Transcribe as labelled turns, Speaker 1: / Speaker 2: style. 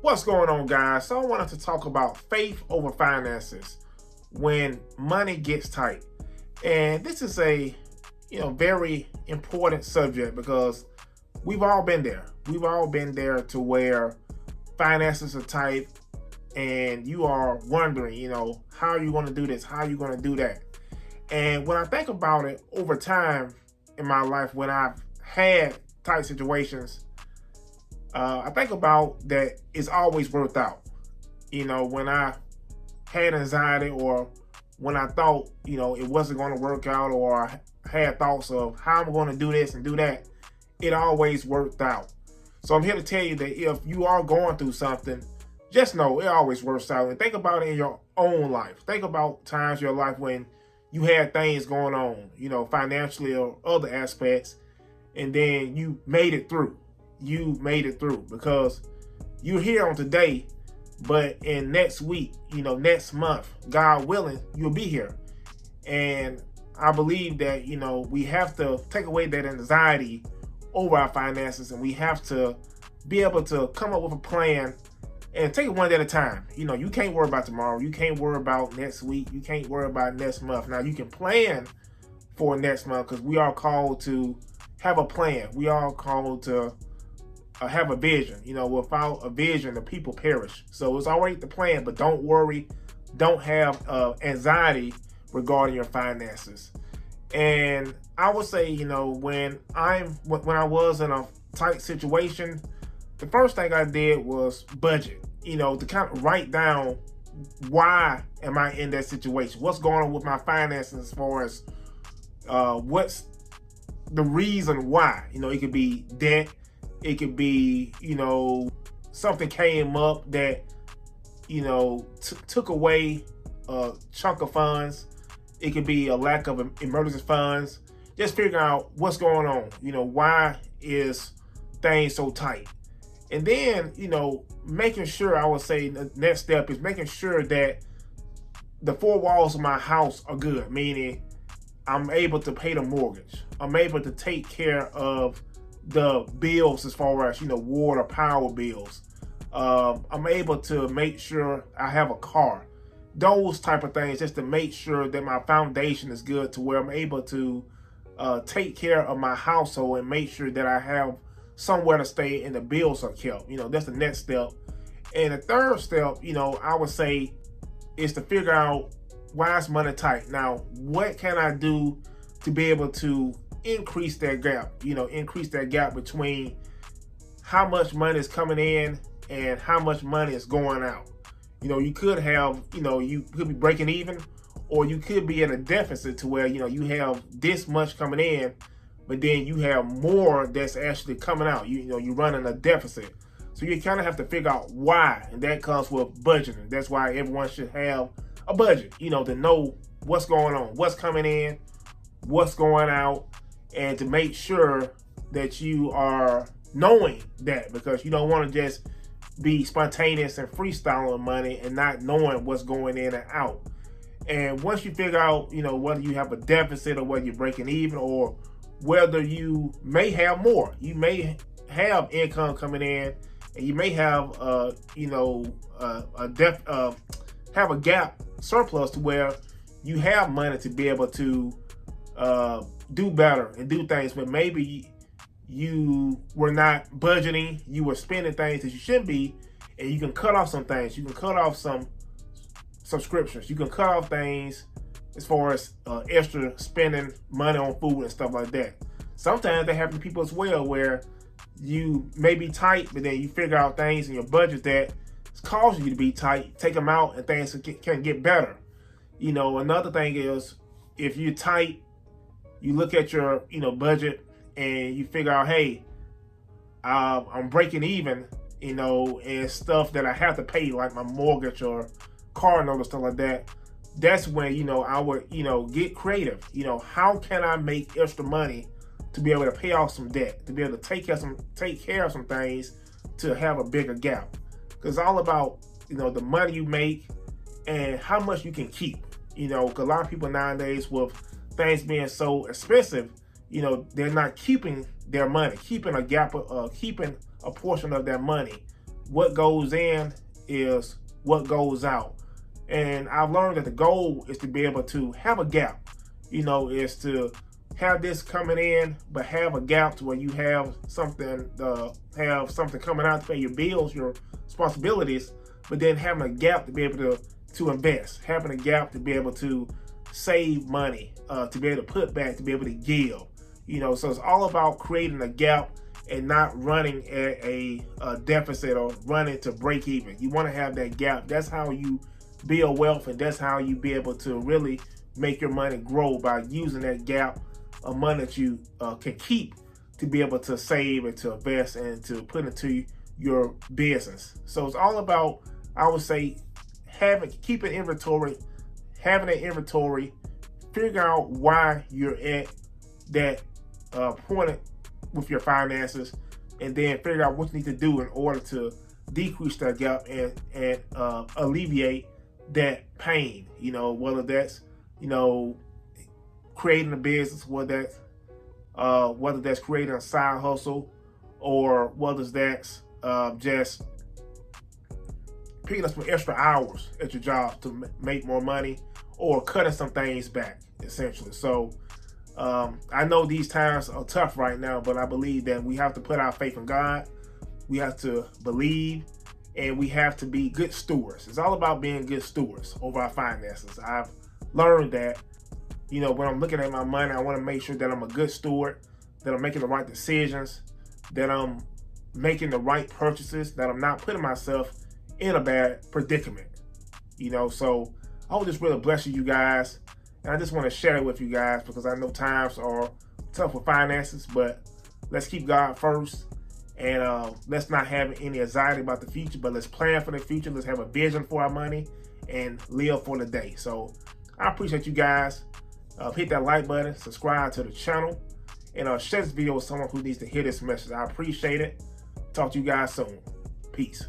Speaker 1: What's going on, guys? So I wanted to talk about faith over finances when money gets tight. And this is a very important subject because we've all been there. We've all been there to where finances are tight and you are wondering, how are you going to do this? How are you going to do that? And when I think about it over time in my life, when I've had tight situations, I think about that it's always worked out. When I had anxiety or when I thought, it wasn't going to work out, or I had thoughts of how I'm going to do this and do that, it always worked out. So I'm here to tell you that if you are going through something, just know it always works out. And think about it in your own life. Think about times in your life when you had things going on, financially or other aspects, and then you made it through. You made it through because you're here on today, but in next week, next month, God willing, you'll be here. And I believe that, we have to take away that anxiety over our finances, and we have to be able to come up with a plan and take it one day at a time. You can't worry about tomorrow. You can't worry about next week. You can't worry about next month. Now, you can plan for next month because we are called to have a plan. We are called to have a vision. Without a vision, the people perish. So it's all right to plan, but don't worry. Don't have anxiety regarding your finances. And I would say, when I was in a tight situation, the first thing I did was budget. To kind of write down why am I in that situation? What's going on with my finances as far as what's the reason why? It could be debt. It could be, something came up that, took away a chunk of funds. It could be a lack of emergency funds. Just figure out what's going on. Why is things so tight? And then, making sure, I would say the next step is making sure that the four walls of my house are good, meaning I'm able to pay the mortgage. I'm able to take care of the bills as far as, water, power bills. I'm able to make sure I have a car. Those type of things, just to make sure that my foundation is good to where I'm able to take care of my household and make sure that I have somewhere to stay and the bills are kept. That's the next step. And the third step, I would say, is to figure out why is money tight. Now, what can I do to be able to increase that gap? Increase that gap between how much money is coming in and how much money is going out. You could have, you could be breaking even, or you could be in a deficit to where, you have this much coming in, but then you have more that's actually coming out. You're running a deficit. So you kind of have to figure out why, and that comes with budgeting. That's why everyone should have a budget, to know what's going on, what's coming in, what's going out, and to make sure that you are knowing that, because you don't want to just be spontaneous and freestyling money and not knowing what's going in and out. And once you figure out, whether you have a deficit or whether you're breaking even, or whether you may have more, you may have income coming in, and you may have, have a gap surplus to where you have money to be able to do better and do things, but maybe you were not budgeting, you were spending things that you shouldn't be, and you can cut off some things. You can cut off some subscriptions. You can cut off things as far as extra spending money on food and stuff like that. Sometimes that happens to people as well, where you may be tight, but then you figure out things in your budget that is causing you to be tight, take them out, and things can get better. Another thing is, if you're tight, you look at your budget and you figure out, hey, I'm breaking even, and stuff that I have to pay, like my mortgage or car note or stuff like that. That's when, I would, get creative. How can I make extra money to be able to pay off some debt, to be able to take care of some things, to have a bigger gap? Because it's all about, the money you make and how much you can keep. Because a lot of people nowadays, with things being so expensive, they're not keeping their money, keeping a gap, keeping a portion of their money what goes in is what goes out. And I've learned that the goal is to be able to have a gap, is to have this coming in, but have a gap to where you have something coming out to pay your bills, your responsibilities, but then having a gap to be able to invest, having a gap to be able to save money, to be able to put back, to be able to give. So it's all about creating a gap and not running at a deficit or running to break even. You want to have that gap. That's how you build wealth, and that's how you be able to really make your money grow, by using that gap of money that you can keep to be able to save and to invest and to put into your business. So it's all about, I would say, keeping inventory, having an inventory, figure out why you're at that point with your finances, and then figure out what you need to do in order to decrease that gap and alleviate that pain. Whether that's creating a business, whether that's creating a side hustle, or whether that's just picking up some extra hours at your job to make more money, or cutting some things back, essentially. So I know these times are tough right now, but I believe that we have to put our faith in God. We have to believe, and we have to be good stewards. It's all about being good stewards over our finances. I've learned that, when I'm looking at my money, I want to make sure that I'm a good steward, that I'm making the right decisions, that I'm making the right purchases, that I'm not putting myself in a bad predicament. So I was just really blessing you guys. And I just want to share it with you guys, because I know times are tough with finances, but let's keep God first. And let's not have any anxiety about the future, but let's plan for the future. Let's have a vision for our money and live for the day. So I appreciate you guys. Hit that like button, subscribe to the channel, and share this video with someone who needs to hear this message. I appreciate it. Talk to you guys soon. Peace.